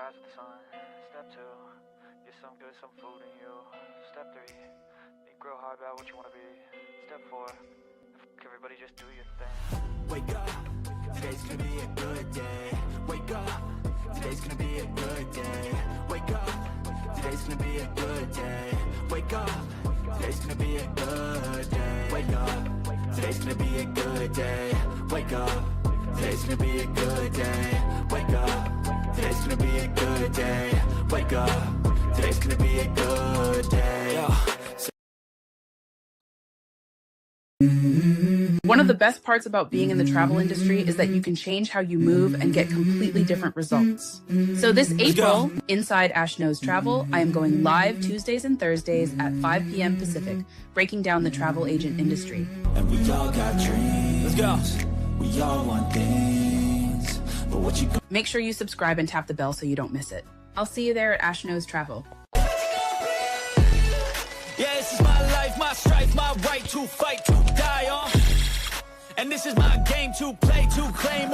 rise with the sun. Step 2, get some good, some food in you. Step 3, think real hard about what you want to be. Step 4, everybody just do your thing. Wake up, today's gonna be a good day. Wake up, today's gonna be a good day. Wake up, today's gonna be a good day. Wake up, today's gonna be a good day. Wake up, today's gonna be a good day. Wake up, today's gonna be a good day. Wake up, today's gonna be a good day. Wake up, today's gonna be a good day. One of the best parts about being in the travel industry is that you can change how you move and get completely different results. So this April, inside Ash Knows Travel, I am going live Tuesdays and Thursdays at 5 p.m. Pacific, breaking down the travel agent industry. And we all got dreams. Let's go. We all want things. But what you Make sure you subscribe and tap the bell so you don't miss it. I'll see you there at Ash Knows Travel. Yeah, this is my life, my strife, my right to fight, to die on. And this is my game to play, to claim.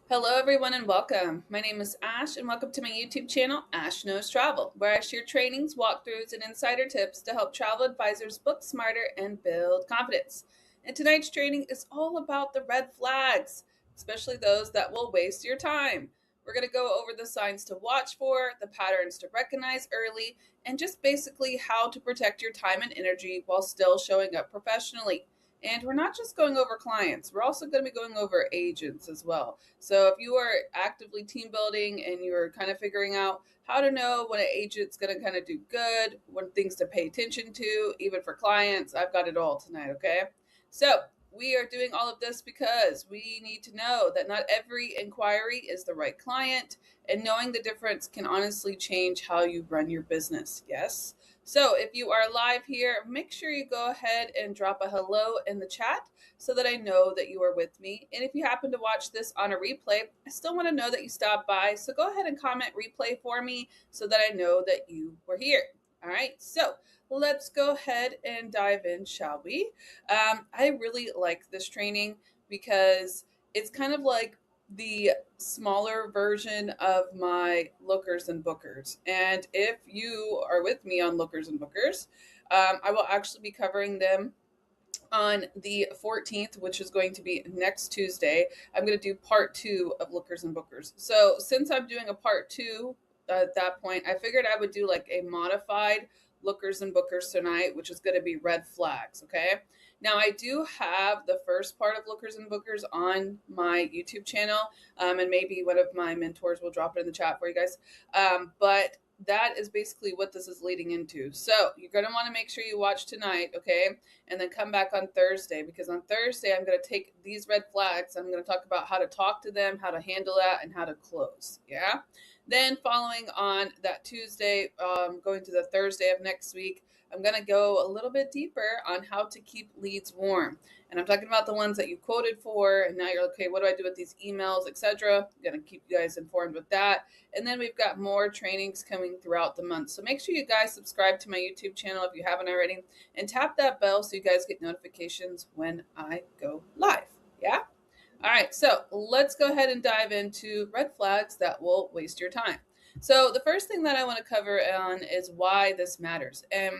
Hello everyone and welcome. My name is Ash and welcome to my YouTube channel, Ash Knows Travel, where I share trainings, walkthroughs, and insider tips to help travel advisors book smarter and build confidence. And tonight's training is all about the red flags, especially those that will waste your time. We're going to go over the signs to watch for, the patterns to recognize early, and just basically how to protect your time and energy while still showing up professionally. And we're not just going over clients, we're also going to be going over agents as well. So if you are actively team building and you're kind of figuring out how to know when an agent's going to kind of do good, what things to pay attention to, even for clients, I've got it all tonight, okay? So we are doing all of this because we need to know that not every inquiry is the right client, and knowing the difference can honestly change how you run your business, yes? So if you are live here, make sure you go ahead and drop a hello in the chat so that I know that you are with me. And if you happen to watch this on a replay, I still want to know that you stopped by. So go ahead and comment replay for me so that I know that you were here. All right, so let's go ahead and dive in, shall we? I really like this training because it's kind of like the smaller version of my lookers and bookers. And if you are with me on lookers and bookers, I will actually be covering them on the 14th, which is going to be next Tuesday. I'm going to do part 2 of lookers and bookers. So since I'm doing a part 2 at that point, I figured I would do like a modified lookers and bookers tonight, which is going to be red flags. Okay. Now I do have the first part of lookers and bookers on my YouTube channel. And maybe one of my mentors will drop it in the chat for you guys. But that is basically what this is leading into. So you're going to want to make sure you watch tonight. Okay. And then come back on Thursday, because on Thursday, I'm going to take these red flags. I'm going to talk about how to talk to them, how to handle that, and how to close. Yeah. Then following on that Tuesday, going to the Thursday of next week, I'm going to go a little bit deeper on how to keep leads warm. And I'm talking about the ones that you quoted for, and now you're okay, what do I do with these emails, etc. I'm going to keep you guys informed with that. And then we've got more trainings coming throughout the month. So make sure you guys subscribe to my YouTube channel if you haven't already, and tap that bell so you guys get notifications when I go live. Yeah? All right, so let's go ahead and dive into red flags that will waste your time. So the first thing that I want to cover on is why this matters. And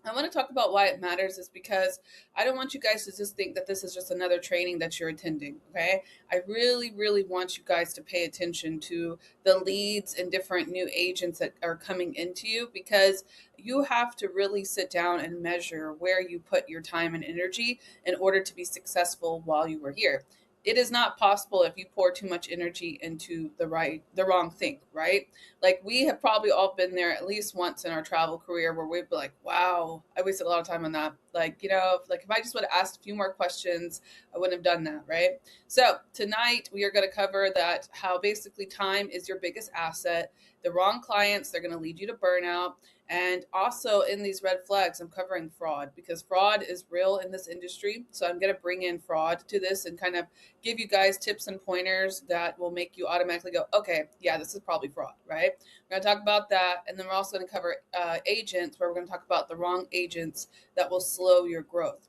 I want to talk about why it matters is because I don't want you guys to just think that this is just another training that you're attending, okay? I really, really want you guys to pay attention to the leads and different new agents that are coming into you, because you have to really sit down and measure where you put your time and energy in order to be successful while you were here. It is not possible if you pour too much energy into the wrong thing, right? Like we have probably all been there at least once in our travel career where we'd be like, wow, I wasted a lot of time on that. Like, you know, like if I just would have asked a few more questions, I wouldn't have done that, right? So tonight we are going to cover that, how basically time is your biggest asset. The wrong clients, they're going to lead you to burnout. And also in these red flags, I'm covering fraud because fraud is real in this industry. So I'm going to bring in fraud to this and kind of give you guys tips and pointers that will make you automatically go, okay, yeah, this is probably fraud, right? We're going to talk about that. And then we're also going to cover agents, where we're going to talk about the wrong agents that will slow your growth.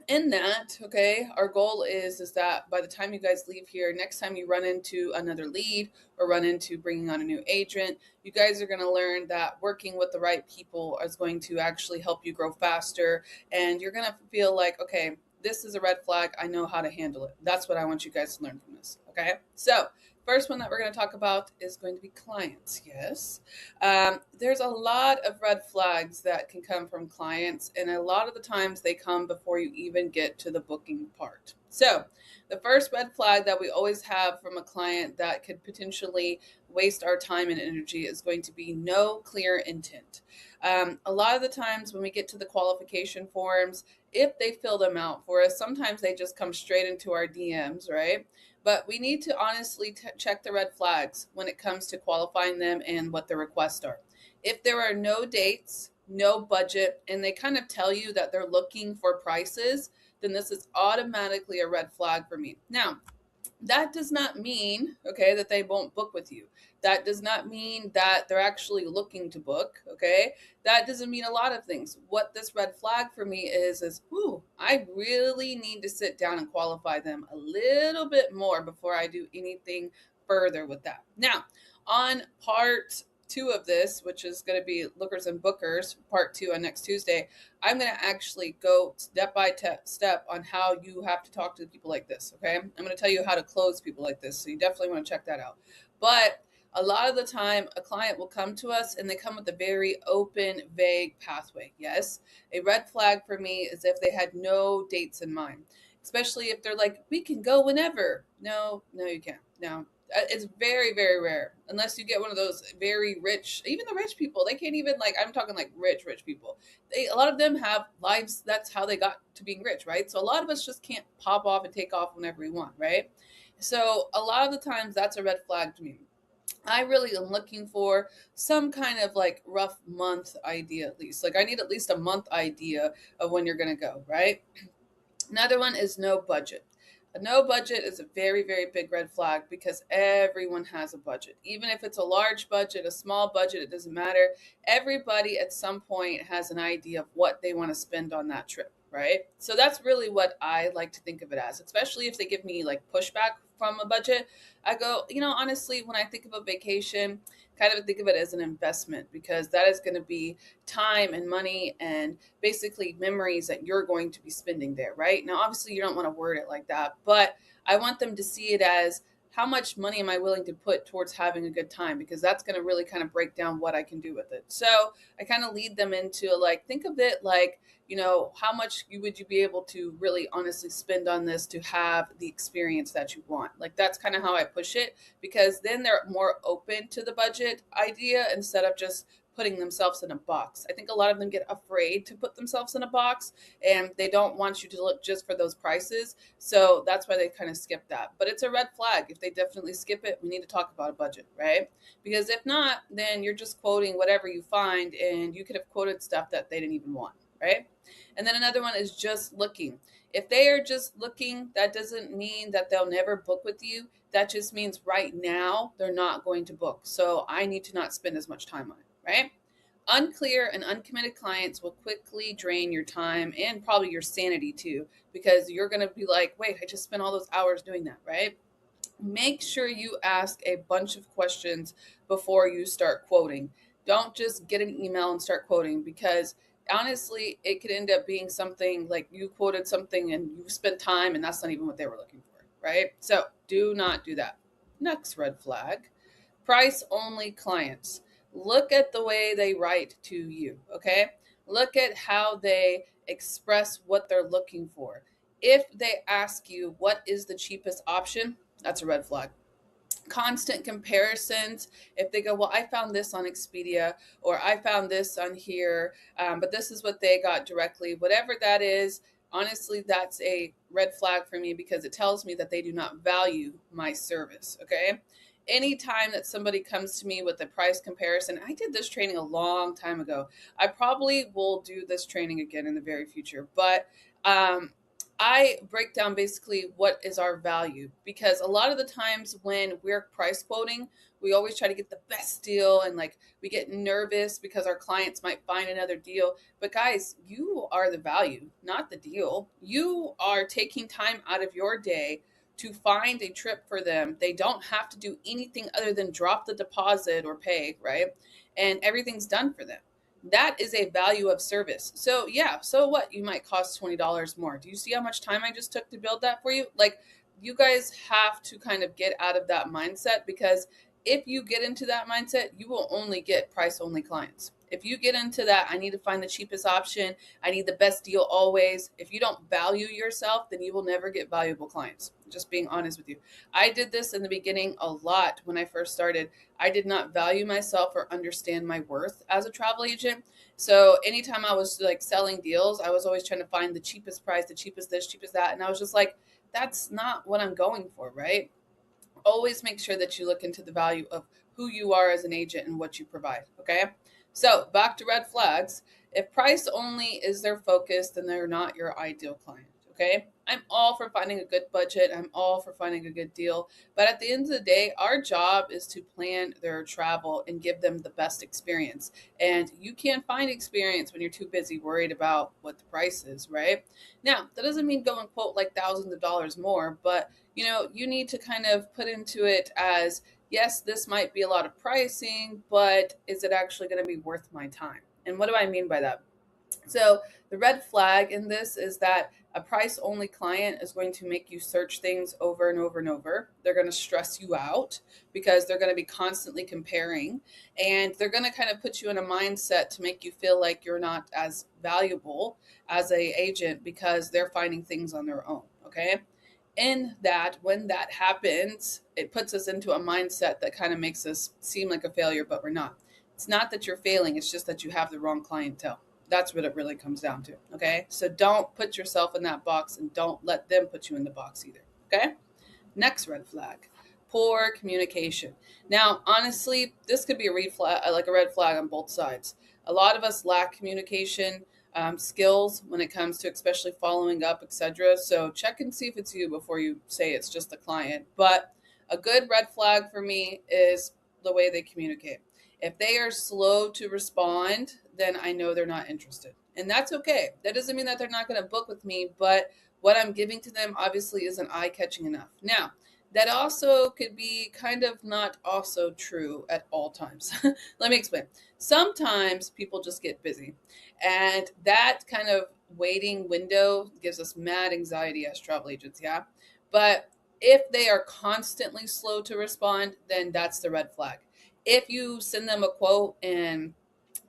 In that, okay, our goal is that by the time you guys leave here, next time you run into another lead or run into bringing on a new agent, you guys are going to learn that working with the right people is going to actually help you grow faster. And you're going to feel like, okay, this is a red flag. I know how to handle it. That's what I want you guys to learn from this. Okay. So first one that we're going to talk about is going to be clients. Yes. There's a lot of red flags that can come from clients, and a lot of the times they come before you even get to the booking part. So the first red flag that we always have from a client that could potentially waste our time and energy is going to be no clear intent. A lot of the times when we get to the qualification forms, if they fill them out for us, sometimes they just come straight into our DMs, right? But we need to honestly check the red flags when it comes to qualifying them and what the requests are. If there are no dates, no budget, and they kind of tell you that they're looking for prices, then this is automatically a red flag for me. Now, that does not mean, okay, that they won't book with you. That does not mean that they're actually looking to book, okay? That doesn't mean a lot of things. What this red flag for me is, I really need to sit down and qualify them a little bit more before I do anything further with that. Now, on part 2 of this, which is going to be Lookers and Bookers, part 2 on next Tuesday, I'm going to actually go step by step on how you have to talk to people like this, okay? I'm going to tell you how to close people like this, so you definitely want to check that out. But a lot of the time, a client will come to us and they come with a very open, vague pathway. Yes, a red flag for me is if they had no dates in mind, especially if they're like, we can go whenever. No, you can't. No. It's very, very rare, unless you get one of those very rich, even the rich people, they can't even, like, I'm talking like rich people. A lot of them have lives. That's how they got to being rich, right? So a lot of us just can't pop off and take off whenever we want, right? So a lot of the times that's a red flag to me. I really am looking for some kind of like rough month idea, at least. Like I need at least a month idea of when you're going to go, right? Another one is no budget. A no budget is a very, very big red flag because everyone has a budget. Even if it's a large budget, a small budget, it doesn't matter. Everybody at some point has an idea of what they want to spend on that trip, right? So that's really what I like to think of it as, especially if they give me like pushback from a budget. I go, honestly, when I think of a vacation, kind of think of it as an investment because that is going to be time and money and basically memories that you're going to be spending there, right? Now, obviously, you don't want to word it like that, but I want them to see it as how much money am I willing to put towards having a good time, because that's going to really kind of break down what I can do with it. So I kind of lead them into like, think of it like, how much would you be able to really honestly spend on this to have the experience that you want? Like, that's kind of how I push it, because then they're more open to the budget idea instead of just putting themselves in a box. I think a lot of them get afraid to put themselves in a box and they don't want you to look just for those prices. So that's why they kind of skip that. But it's a red flag. If they definitely skip it, we need to talk about a budget, right? Because if not, then you're just quoting whatever you find and you could have quoted stuff that they didn't even want, right? And then another one is just looking. If they are just looking, that doesn't mean that they'll never book with you. That just means right now they're not going to book. So I need to not spend as much time on it. Right? Unclear and uncommitted clients will quickly drain your time and probably your sanity too, because you're going to be like, wait, I just spent all those hours doing that, right? Make sure you ask a bunch of questions before you start quoting. Don't just get an email and start quoting, because honestly, it could end up being something like you quoted something and you spent time and that's not even what they were looking for, right? So do not do that. Next red flag, price only clients. Look at the way they write to you, okay? Look at how they express what they're looking for. If they ask you what is the cheapest option, that's a red flag. Constant comparisons. If they go, well, I found this on Expedia, or I found this on here, but this is what they got directly. Whatever that is, honestly, that's a red flag for me, because it tells me that they do not value my service, okay? anytime that somebody comes to me with a price comparison, I did this training a long time ago. I probably will do this training again in the very future, but I break down basically what is our value, because a lot of the times when we're price quoting, we always try to get the best deal, and like we get nervous because our clients might find another deal. But guys, you are the value, not the deal. You are taking time out of your day to find a trip for them. They don't have to do anything other than drop the deposit or pay, right? And everything's done for them. That is a value of service. So yeah, so what? You might cost $20 more. Do you see how much time I just took to build that for you? Like, you guys have to kind of get out of that mindset, because if you get into that mindset, you will only get price only clients. If you get into that, I need to find the cheapest option, I need the best deal always. If you don't value yourself, then you will never get valuable clients. Just being honest with you. I did this in the beginning a lot when I first started. I did not value myself or understand my worth as a travel agent. So anytime I was like selling deals, I was always trying to find the cheapest price, the cheapest this, cheapest that. And I was just like, that's not what I'm going for, right? Always make sure that you look into the value of who you are as an agent and what you provide. Okay. So back to red flags. If price only is their focus, then they're not your ideal client. Okay. I'm all for finding a good budget. I'm all for finding a good deal. But at the end of the day, our job is to plan their travel and give them the best experience. And you can't find experience when you're too busy worried about what the price is, right? Now, that doesn't mean go and quote like thousands of dollars more, but you need to kind of put into it as, yes, this might be a lot of pricing, but is it actually going to be worth my time? And what do I mean by that? So the red flag in this is that a price only client is going to make you search things over and over and over. They're going to stress you out because they're going to be constantly comparing, and they're going to kind of put you in a mindset to make you feel like you're not as valuable as a agent because they're finding things on their own. Okay. In that, when that happens, it puts us into a mindset that kind of makes us seem like a failure, but we're not. It's not that you're failing. It's just that you have the wrong clientele. That's what it really comes down to. Okay. So don't put yourself in that box, and don't let them put you in the box either. Okay. Next red flag, poor communication. Now, honestly, this could be a red flag on both sides. A lot of us lack communication skills when it comes to especially following up, etc. So check and see if it's you before you say it's just the client. But a good red flag for me is the way they communicate. If they are slow to respond, then I know they're not interested. And that's okay. That doesn't mean that they're not going to book with me, but what I'm giving to them obviously isn't eye-catching enough. Now, that also could be kind of not also true at all times. Let me explain. Sometimes people just get busy, and that kind of waiting window gives us mad anxiety as travel agents, yeah? But if they are constantly slow to respond, then that's the red flag. If you send them a quote and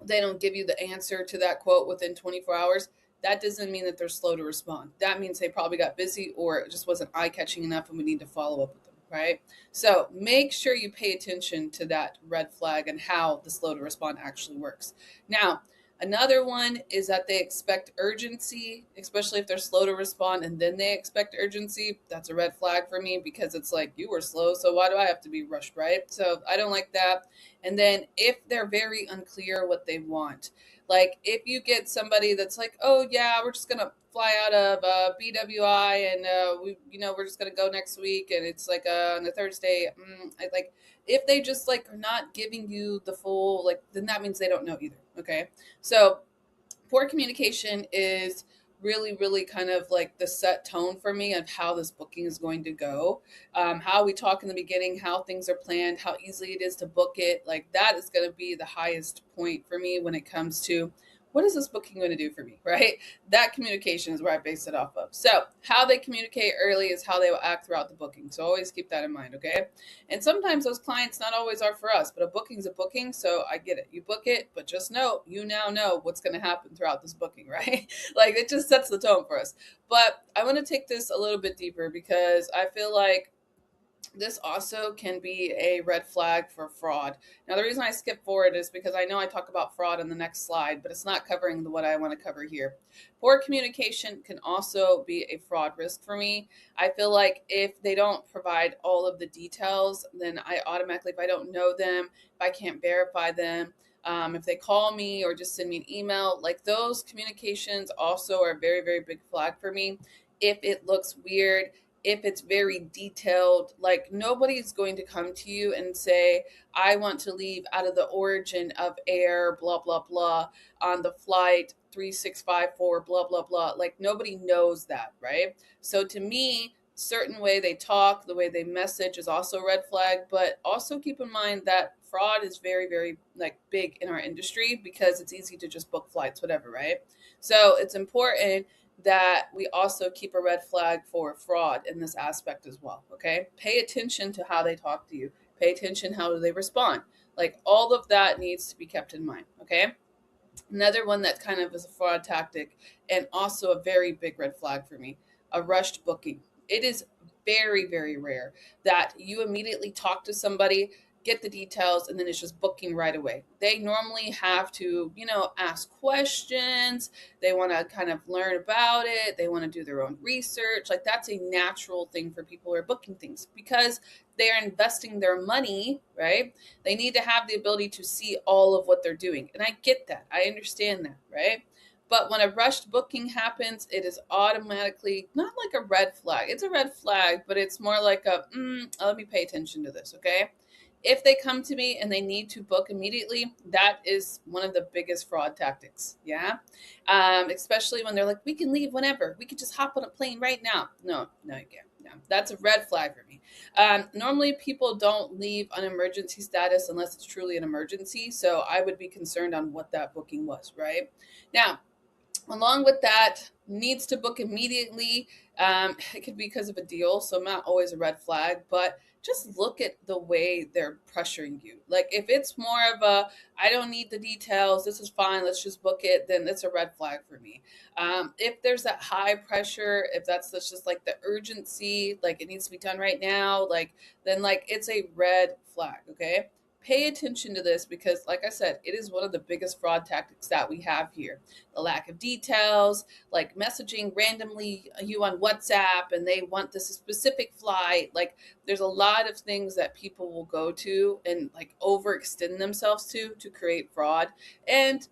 they don't give you the answer to that quote within 24 hours, that doesn't mean that they're slow to respond. That means they probably got busy, or it just wasn't eye-catching enough and we need to follow up with them, right? So make sure you pay attention to that red flag and how the slow to respond actually works. Now, another one is that they expect urgency, especially if they're slow to respond and then they expect urgency. That's a red flag for me, because it's like, you were slow, so why do I have to be rushed, right? So I don't like that. And then if they're very unclear what they want, like if you get somebody that's like, oh yeah, we're just gonna fly out of BWI and we're just gonna go next week, and it's like on a Thursday, if they just like are not giving you the full, like, then that means they don't know either. Okay, so poor communication is really, really kind of like the set tone for me of how this booking is going to go. How we talk in the beginning, how things are planned, how easy it is to book it. Like, that is going to be the highest point for me when it comes to what is this booking going to do for me, right? That communication is where I base it off of. So how they communicate early is how they will act throughout the booking. So always keep that in mind, okay? And sometimes those clients not always are for us, but a booking's a booking, so I get it. You book it, but just know, you now know what's going to happen throughout this booking, right? Like, it just sets the tone for us. But I want to take this a little bit deeper, because I feel like This also can be a red flag for fraud. Now, the reason I skip forward is because I know I talk about fraud in the next slide, but it's not covering what I want to cover here. Poor communication can also be a fraud risk for me. I feel like if they don't provide all of the details, then I automatically, if I don't know them, if I can't verify them, if they call me or just send me an email, like those communications also are a very, very big flag for me. If it looks weird, if it's very detailed, like nobody's going to come to you and say, I want to leave out of the origin of air, blah, blah, blah, on the flight 3654, blah, blah, blah. Like nobody knows that, right? So to me, certain way they talk, the way they message is also a red flag, but also keep in mind that fraud is very, very like big in our industry because it's easy to just book flights, whatever, right? So it's important that we also keep a red flag for fraud in this aspect as well. Okay. Pay attention to how they talk to you. Pay attention how they respond. Like all of that needs to be kept in mind. Okay. Another one that kind of is a fraud tactic and also a very big red flag for me, a rushed booking. It is very, very rare that you immediately talk to somebody, get the details, and then it's just booking right away. They normally have to, ask questions. They want to kind of learn about it. They want to do their own research. Like that's a natural thing for people who are booking things because they're investing their money, right? They need to have the ability to see all of what they're doing. And I get that. I understand that, right? But when a rushed booking happens, it is automatically not like a red flag. It's a red flag, but it's more like a, let me pay attention to this, okay? If they come to me and they need to book immediately, that is one of the biggest fraud tactics. Yeah. Especially when they're like, we can leave whenever. We could just hop on a plane right now. No, you can't. No, that's a red flag for me. Normally, people don't leave on emergency status unless it's truly an emergency. So I would be concerned on what that booking was, right? Now, along with that, needs to book immediately. It could be because of a deal, so not always a red flag, but just look at the way they're pressuring you. Like if it's more of a, I don't need the details, this is fine, let's just book it, then it's a red flag for me. If there's that high pressure, if that's just like the urgency, like it needs to be done right now, then it's a red flag, okay? Pay attention to this because, like I said, it is one of the biggest fraud tactics that we have here. The lack of details, like messaging randomly you on WhatsApp and they want this specific flight. Like there's a lot of things that people will go to and like overextend themselves to create fraud. And,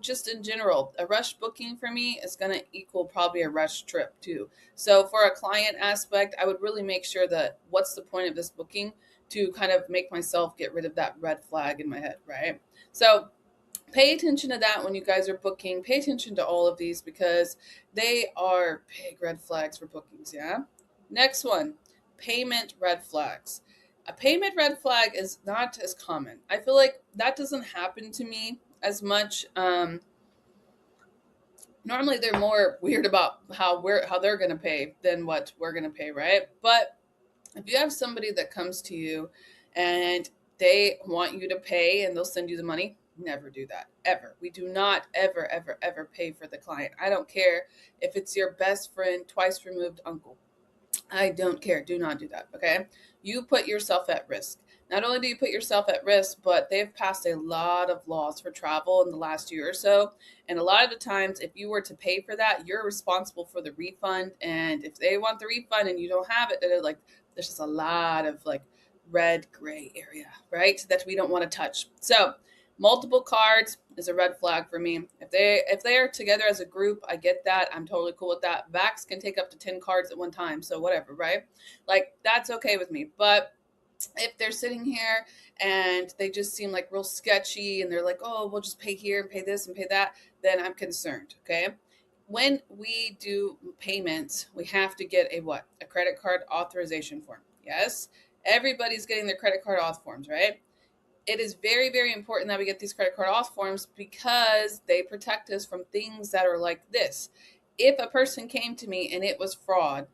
just in general, a rush booking for me is going to equal probably a rush trip too. So for a client aspect, I would really make sure that what's the point of this booking to kind of make myself get rid of that red flag in my head, right? So pay attention to that when you guys are booking. Pay attention to all of these because they are big red flags for bookings, yeah? Next one, payment red flags. A payment red flag is not as common. I feel like that doesn't happen to me as much. Normally they're more weird about how they're going to pay than what we're going to pay, right? But if you have somebody that comes to you and they want you to pay and they'll send you the money, never do that, ever. We do not ever, ever, ever pay for the client. I don't care if it's your best friend, twice removed uncle. I don't care. Do not do that, okay? You put yourself at risk. Not only do you put yourself at risk, but they've passed a lot of laws for travel in the last year or so. And a lot of the times, if you were to pay for that, you're responsible for the refund. And if they want the refund and you don't have it, they're like, there's just a lot of like red gray area, right? That we don't want to touch. So multiple cards is a red flag for me. If they are together as a group, I get that. I'm totally cool with that. Vax can take up to 10 cards at one time. So whatever, right? Like that's okay with me. But if they're sitting here and they just seem like real sketchy and they're like, oh, we'll just pay here and pay this and pay that, then I'm concerned, okay? When we do payments, we have to get a what? A credit card authorization form. Yes, everybody's getting their credit card auth forms, right? It is very, very important that we get these credit card auth forms because they protect us from things that are like this. If a person came to me and it was fraud,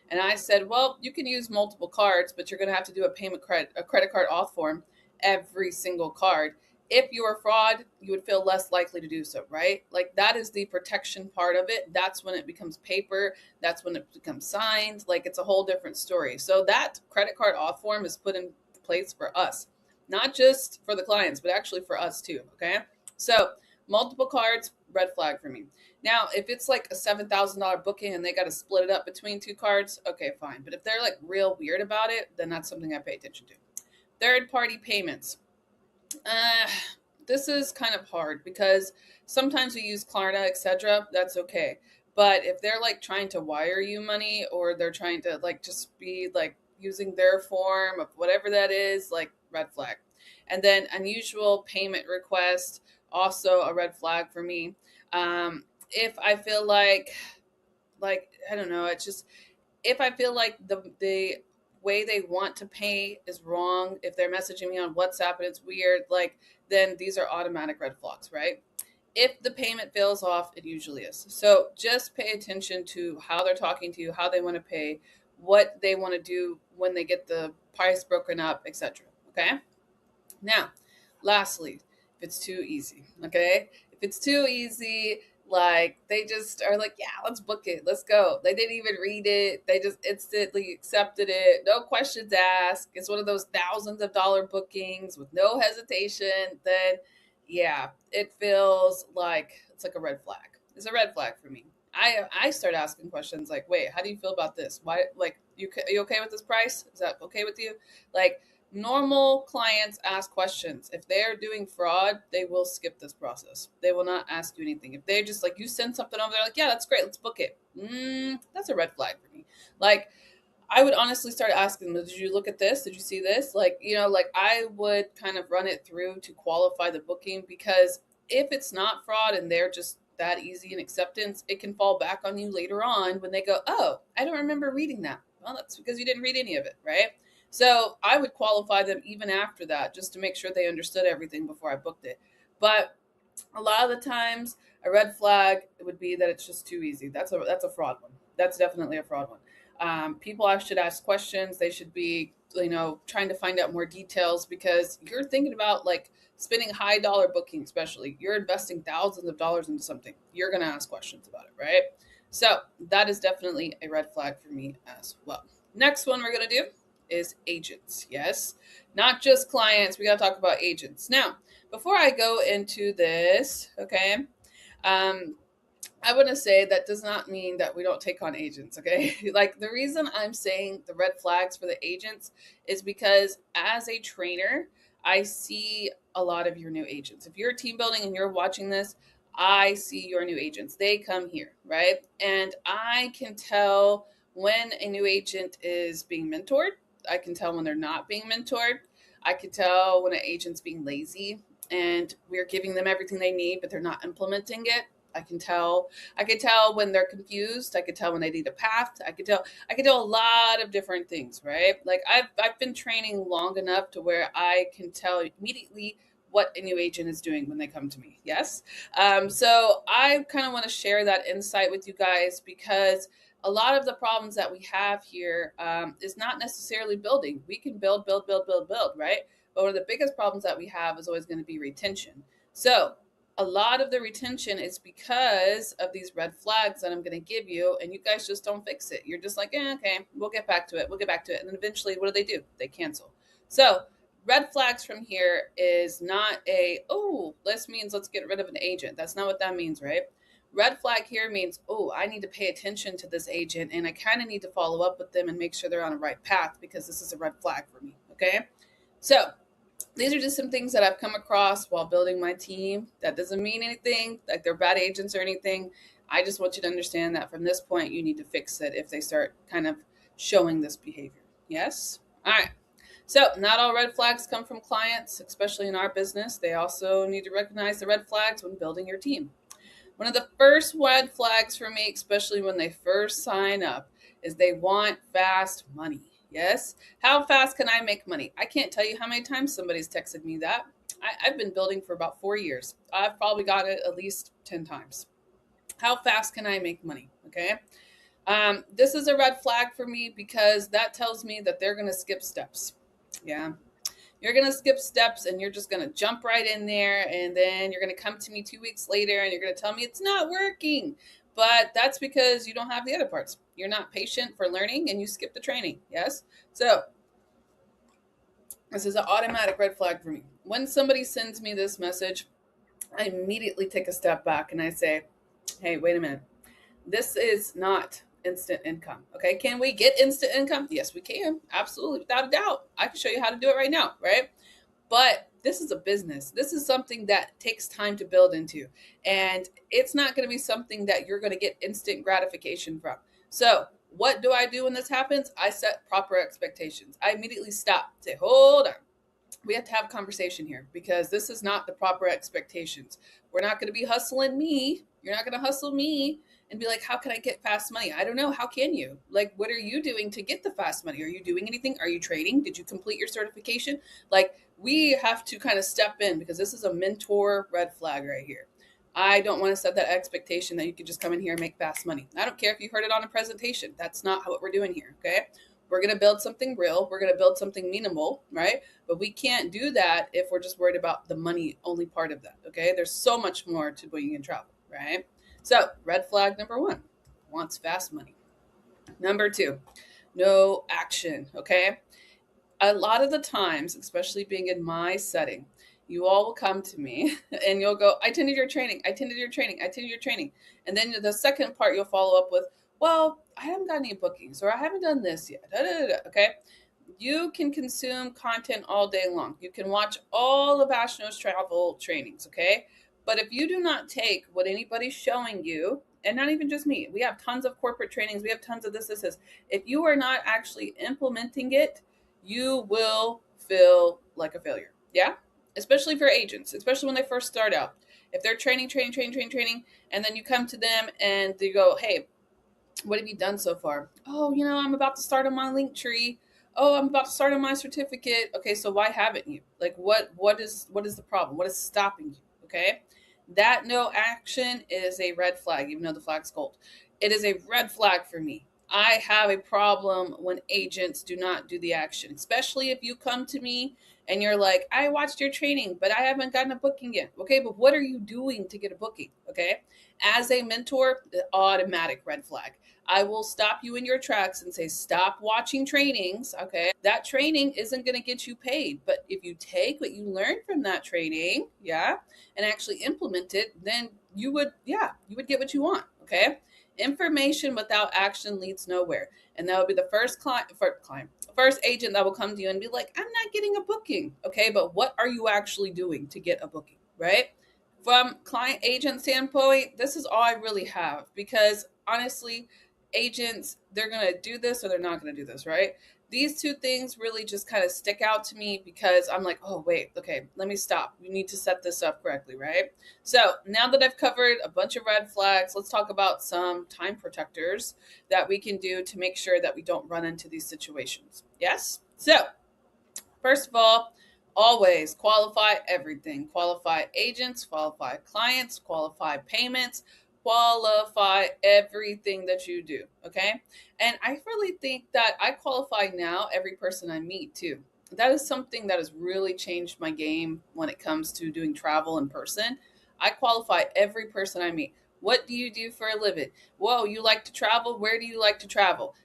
and I said, well, you can use multiple cards, but you're going to have to do a credit card auth form every single card. if you're a fraud, you would feel less likely to do so, right? Like that is the protection part of it. That's when it becomes paper. That's when it becomes signed. Like it's a whole different story. So that credit card auth form is put in place for us, not just for the clients, but actually for us too. Okay. So multiple cards, red flag for me. Now, if it's like a $7,000 booking and they got to split it up between 2 cards, okay, fine. But if they're like real weird about it, then that's something I pay attention to. Third party payments. This is kind of hard because sometimes we use Klarna, etc. That's okay. But if they're like trying to wire you money, or they're trying to like just be like using their form of whatever that is, like red flag. And then unusual payment request, also a red flag for me. If I feel like I don't know, it's just if I feel like the way they want to pay is wrong, if they're messaging me on WhatsApp and it's weird, like then these are automatic red flags, right? If the payment fails off, it usually is. So just pay attention to how they're talking to you, how they want to pay, what they want to do when they get the price broken up, etc. Okay. Now, lastly, if it's too easy, okay? If it's too easy, like they just are like, yeah, let's book it. Let's go. They didn't even read it. They just instantly accepted it. No questions asked. It's one of those thousands of dollar bookings with no hesitation. Then yeah, it feels like it's like a red flag. It's a red flag for me. I start asking questions like, wait, how do you feel about this? Why, like, are you okay with this price? Is that okay with you? Like, normal clients ask questions. If they're doing fraud, they will skip this process. They will not ask you anything. If they just like, you send something over, they're like, yeah, that's great, let's book it. That's a red flag for me. Like, I would honestly start asking them, did you look at this? Did you see this? Like, like I would kind of run it through to qualify the booking, because if it's not fraud and they're just that easy in acceptance, it can fall back on you later on when they go, oh, I don't remember reading that. Well, that's because you didn't read any of it, right? So I would qualify them even after that, just to make sure they understood everything before I booked it. But a lot of the times, a red flag would be that it's just too easy. That's a fraud one. That's definitely a fraud one. People should ask questions. They should be, trying to find out more details, because you're thinking about like spending high dollar booking, especially you're investing thousands of dollars into something. You're going to ask questions about it, right? So that is definitely a red flag for me as well. Next one we're going to do is agents. Yes, not just clients. We got to talk about agents. Now, before I go into this, okay, I want to say that does not mean that we don't take on agents, okay? Like, the reason I'm saying the red flags for the agents is because as a trainer, I see a lot of your new agents. If you're team building and you're watching this, I see your new agents. They come here, right? And I can tell when a new agent is being mentored. I can tell when they're not being mentored. I can tell when an agent's being lazy and we're giving them everything they need, but they're not implementing it. I can tell when they're confused. I can tell when they need a path. I can tell a lot of different things, right? Like I've been training long enough to where I can tell immediately what a new agent is doing when they come to me. Yes. So I kind of want to share that insight with you guys, because a lot of the problems that we have here is not necessarily building. We can build, right? But one of the biggest problems that we have is always going to be retention. So a lot of the retention is because of these red flags that I'm going to give you, and you guys just don't fix it. You're just like, okay, we'll get back to it. And then eventually, what do? They cancel. So red flags from here is not this means let's get rid of an agent. That's not what that means, right? Red flag here means, I need to pay attention to this agent, and I kind of need to follow up with them and make sure they're on the right path, because this is a red flag for me, okay? So these are just some things that I've come across while building my team. That doesn't mean anything, like they're bad agents or anything. I just want you to understand that from this point, you need to fix it if they start kind of showing this behavior. Yes? All right. So not all red flags come from clients, especially in our business. They also need to recognize the red flags when building your team. One of the first red flags for me, especially when they first sign up, is they want fast money. Yes. How fast can I make money? I can't tell you how many times somebody's texted me that. I've been building for about 4 years. I've probably got it at least 10 times. How fast can I make money? Okay. This is a red flag for me, because that tells me that they're going to skip steps. Yeah. You're going to skip steps and you're just going to jump right in there. And then you're going to come to me 2 weeks later and you're going to tell me it's not working. But that's because you don't have the other parts. You're not patient for learning and you skip the training. Yes. So this is an automatic red flag for me. When somebody sends me this message, I immediately take a step back and I say, hey, wait a minute. This is not instant income. Okay. Can we get instant income? Yes, we can. Absolutely. Without a doubt. I can show you how to do it right now. Right. But this is a business. This is something that takes time to build into. And it's not going to be something that you're going to get instant gratification from. So what do I do when this happens? I set proper expectations. I immediately stop. Say, hold on. We have to have a conversation here because this is not the proper expectations. We're not going to be hustling me. You're not going to hustle me and be like, how can I get fast money? I don't know. How can you? Like, what are you doing to get the fast money? Are you doing anything? Are you trading? Did you complete your certification? Like, we have to kind of step in because this is a mentor red flag right here. I don't want to set that expectation that you can just come in here and make fast money. I don't care if you heard it on a presentation. That's not what we're doing here, okay? We're going to build something real. We're going to build something meaningful, right? But we can't do that if we're just worried about the money only part of that, okay? There's so much more to being in travel, right? So red flag number 1, wants fast money. Number 2, no action, okay? A lot of the times, especially being in my setting, you all will come to me and you'll go, I attended your training. I attended your training. I attended your training. And then the second part, you'll follow up with, well, I haven't got any bookings or I haven't done this yet. Okay. You can consume content all day long. You can watch all of Ash Knows Travel trainings. Okay. But if you do not take what anybody's showing you, and not even just me, we have tons of corporate trainings. We have tons of this. If you are not actually implementing it, you will feel like a failure. Yeah. Especially for agents, especially when they first start out. If they're training, and then you come to them and you go, hey, what have you done so far? Oh, I'm about to start on my Linktree. Oh, I'm about to start on my certificate. Okay, so why haven't you? Like, what is the problem? What is stopping you? Okay, that no action is a red flag, even though the flag's gold. It is a red flag for me. I have a problem when agents do not do the action, especially if you come to me and you're like, I watched your training, but I haven't gotten a booking yet. Okay, but what are you doing to get a booking? Okay, as a mentor, the automatic red flag. I will stop you in your tracks and say, stop watching trainings. Okay, that training isn't going to get you paid. But if you take what you learned from that training, and actually implement it, then you would get what you want. Okay. Information without action leads nowhere. And that would be the first first agent that will come to you and be like, I'm not getting a booking. Okay, but what are you actually doing to get a booking, right? From client agent standpoint, this is all I really have because honestly, agents, they're going to do this or they're not going to do this, right? These two things really just kind of stick out to me because I'm like, oh, wait, okay, let me stop. We need to set this up correctly, right? So now that I've covered a bunch of red flags, let's talk about some time protectors that we can do to make sure that we don't run into these situations. Yes? So first of all, always qualify everything. Qualify agents, qualify clients, qualify payments, qualify everything that you do, okay? And I really think that I qualify now every person I meet too. That is something that has really changed my game when it comes to doing travel in person. I qualify every person I meet. What do you do for a living? Whoa, you like to travel? Where do you like to travel?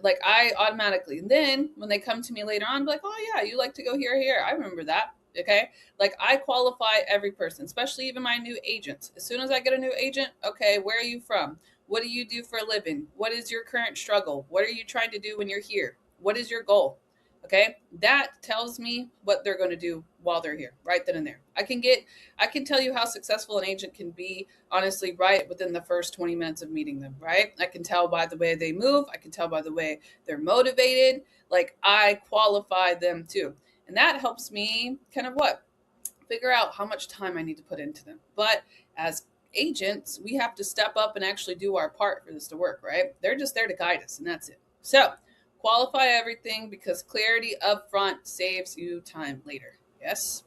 Like I automatically, and then when they come to me later on, I'm like, oh yeah, you like to go here. I remember that. Okay. Like I qualify every person, especially even my new agents. As soon as I get a new agent, okay, where are you from? What do you do for a living? What is your current struggle? What are you trying to do when you're here? What is your goal? Okay. That tells me what they're going to do while they're here, right then and there. I can tell you how successful an agent can be, honestly, right within the first 20 minutes of meeting them, right? I can tell by the way they move. I can tell by the way they're motivated. Like I qualify them too. And that helps me kind of figure out how much time I need to put into them. But as agents, we have to step up and actually do our part for this to work, right? They're just there to guide us and that's it. So qualify everything because clarity up front saves you time later. Yes.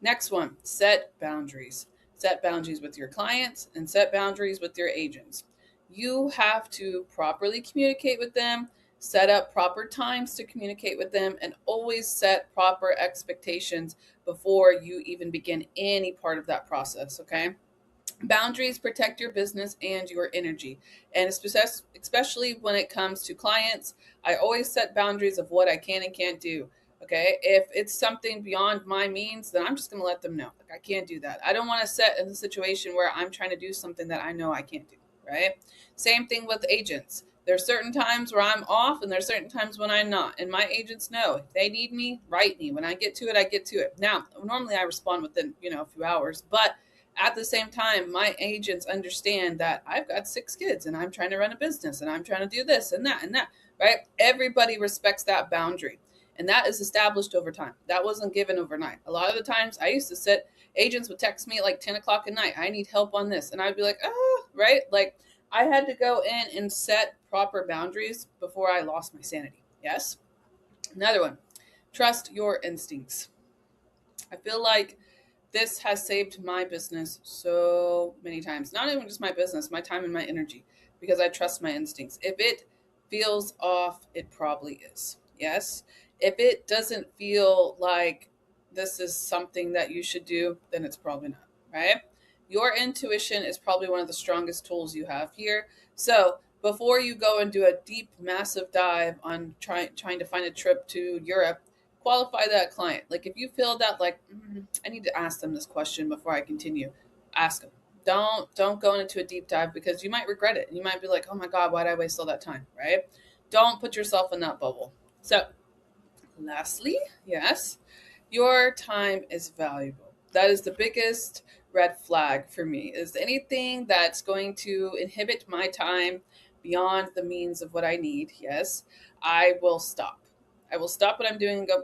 Next one, set boundaries. Set boundaries with your clients and set boundaries with your agents. You have to properly communicate with them. Set up proper times to communicate with them, and always set proper expectations before you even begin any part of that process, okay? Boundaries protect your business and your energy. And especially when it comes to clients, I always set boundaries of what I can and can't do. Okay. If it's something beyond my means, then I'm just going to let them know. Like, I can't do that. I don't want to set in a situation where I'm trying to do something that I know I can't do. Right. Same thing with agents. There's certain times where I'm off and there's certain times when I'm not. And my agents know if they need me, write me. When I get to it, I get to it. Now, normally I respond within, a few hours, but at the same time, my agents understand that I've got 6 kids and I'm trying to run a business and I'm trying to do this and that, right? Everybody respects that boundary. And that is established over time. That wasn't given overnight. A lot of the times I used to sit, agents would text me at like 10 o'clock at night. I need help on this. And I'd be like, right? Like, I had to go in and set proper boundaries before I lost my sanity. Yes. Another one, trust your instincts. I feel like this has saved my business so many times. Not even just my business, my time and my energy, because I trust my instincts. If it feels off, it probably is. Yes. If it doesn't feel like this is something that you should do, then it's probably not, right? Your intuition is probably one of the strongest tools you have here. So before you go and do a deep, massive dive on trying to find a trip to Europe, qualify that client. Like, if you feel that, like, I need to ask them this question before I continue, ask them. Don't go into a deep dive, because you might regret it. You might be like, oh my God, why did I waste all that time, right? Don't put yourself in that bubble. So lastly, yes, your time is valuable. That is the biggest red flag for me, is anything that's going to inhibit my time beyond the means of what I need. Yes, I will stop. I will stop what I'm doing and go,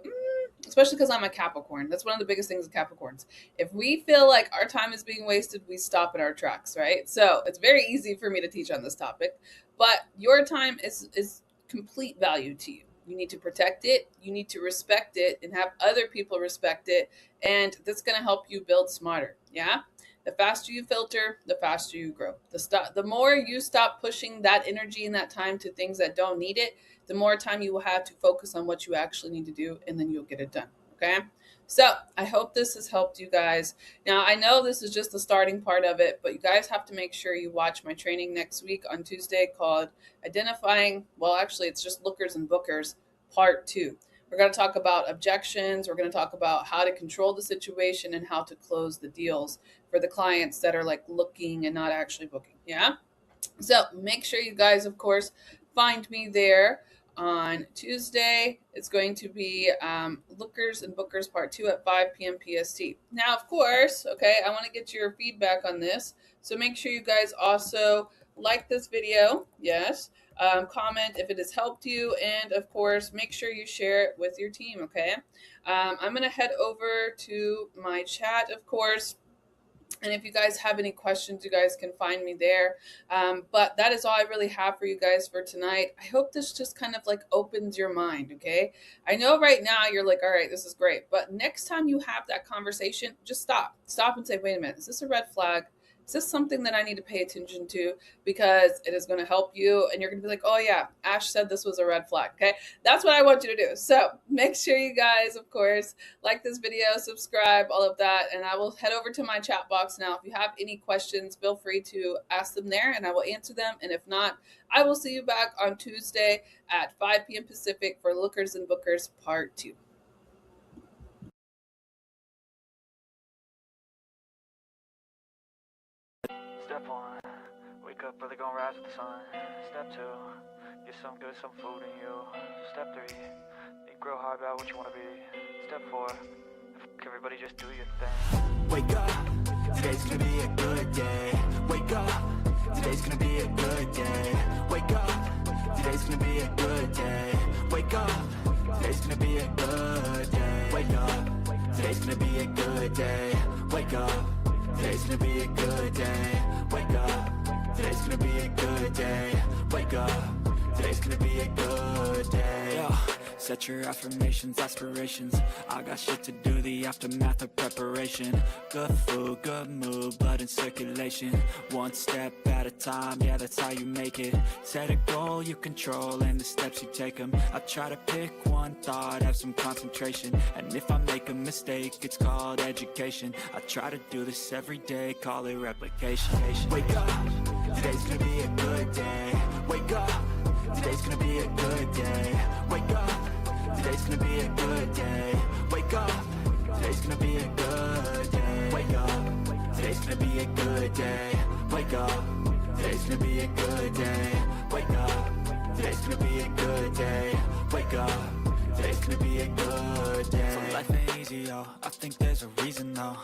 especially because I'm a Capricorn. That's one of the biggest things with Capricorns. If we feel like our time is being wasted, we stop in our tracks, right? So it's very easy for me to teach on this topic, but your time is complete value to you. You need to protect it. You need to respect it and have other people respect it. And that's going to help you build smarter. Yeah. The faster you filter, the faster you grow. The more you stop pushing that energy and that time to things that don't need it, the more time you will have to focus on what you actually need to do, and then you'll get it done. Okay. So I hope this has helped you guys. Now, I know this is just the starting part of it, but you guys have to make sure you watch my training next week on Tuesday called Identifying, well, actually, it's just Lookers and Bookers Part 2. We're going to talk about objections. We're going to talk about how to control the situation and how to close the deals for the clients that are like looking and not actually booking. Yeah. So make sure you guys, of course, find me there on Tuesday. It's going to be Lookers and Bookers Part 2 at 5 p.m. PST. Now, of course, okay, I want to get your feedback on this. So make sure you guys also like this video. Yes. Comment if it has helped you. And, of course, make sure you share it with your team, okay? I'm going to head over to my chat, of course. And if you guys have any questions, you guys can find me there. But that is all I really have for you guys for tonight. I hope this just kind of like opens your mind, okay? I know right now you're like, all right, this is great. But next time you have that conversation, just stop. Stop and say, wait a minute, is this a red flag? Is this something that I need to pay attention to? Because it is going to help you. And you're going to be like, oh yeah, Ash said this was a red flag. Okay. That's what I want you to do. So make sure you guys, of course, like this video, subscribe, all of that. And I will head over to my chat box now. If you have any questions, feel free to ask them there and I will answer them. And if not, I will see you back on Tuesday at 5 p.m. Pacific for Lookers and Bookers Part 2. Step 1, wake up early, gonna rise with the sun. Step 2, get some good, some food in you. Step 3, think real hard about what you wanna be. Step 4, everybody just do your thing. Wake up, today's gonna be a good day. Wake up, today's gonna be a good day. Wake up, today's gonna be a good day. Wake up, today's gonna be a good day. Wake up, today's gonna be a good day. Wake up, today's gonna be a good day. Wake up, today's gonna be a good day. Wake up, today's gonna be a good day. Yeah. Set your affirmations, aspirations. I got shit to do, the aftermath of preparation. Good food, good mood, blood in circulation. One step at a time, yeah, that's how you make it. Set a goal you control and the steps you take them. I try to pick one thought, have some concentration. And if I make a mistake, it's called education. I try to do this every day, call it replication. Wake up, today's gonna be a good day. Wake up, today's gonna be a good day. Wake up, today's gonna be a good day. Wake up, today's gonna be a good day. Wake up, today's gonna be a good day. Wake up, today's gonna be a good day. Wake up, today's gonna be a good day. Wake up, today's gonna be a good day. So life ain't easy, yo, I think there's a reason though.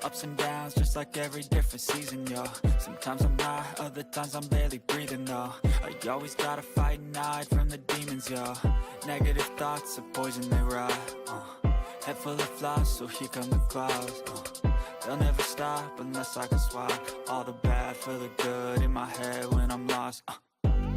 Ups and downs, just like every different season, yo. Sometimes I'm high, other times I'm barely breathing, though. I always gotta fight and hide from the demons, yo. Negative thoughts are poison, they rot. Head full of flies, so here come the clouds. They'll never stop unless I can swap all the bad for the good in my head when I'm lost.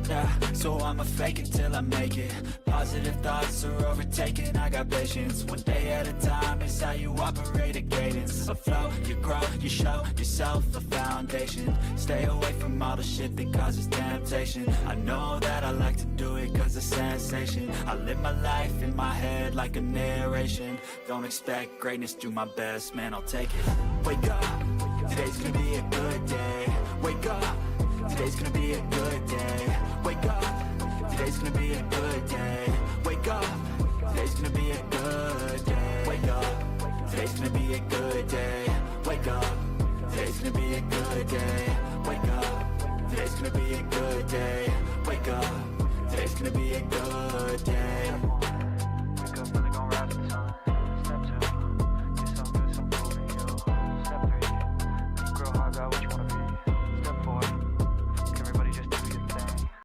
Yeah, so I'ma fake it till I make it. Positive thoughts are overtaken, I got patience. One day at a time, it's how you operate a cadence. A flow, you grow, you show yourself a foundation. Stay away from all the shit that causes temptation. I know that I like to do it cause it's sensation. I live my life in my head like a narration. Don't expect greatness, do my best, man, I'll take it. Wake up, today's gonna be a good day. Wake up, today's gonna be a good day. Wake up, today's gonna be a good day. Wake up, today's gonna be a good day. Wake up, today's gonna be a good day. Wake up, today's gonna be a good day. Wake up, today's gonna be a good day. Wake up, today's gonna be a good day.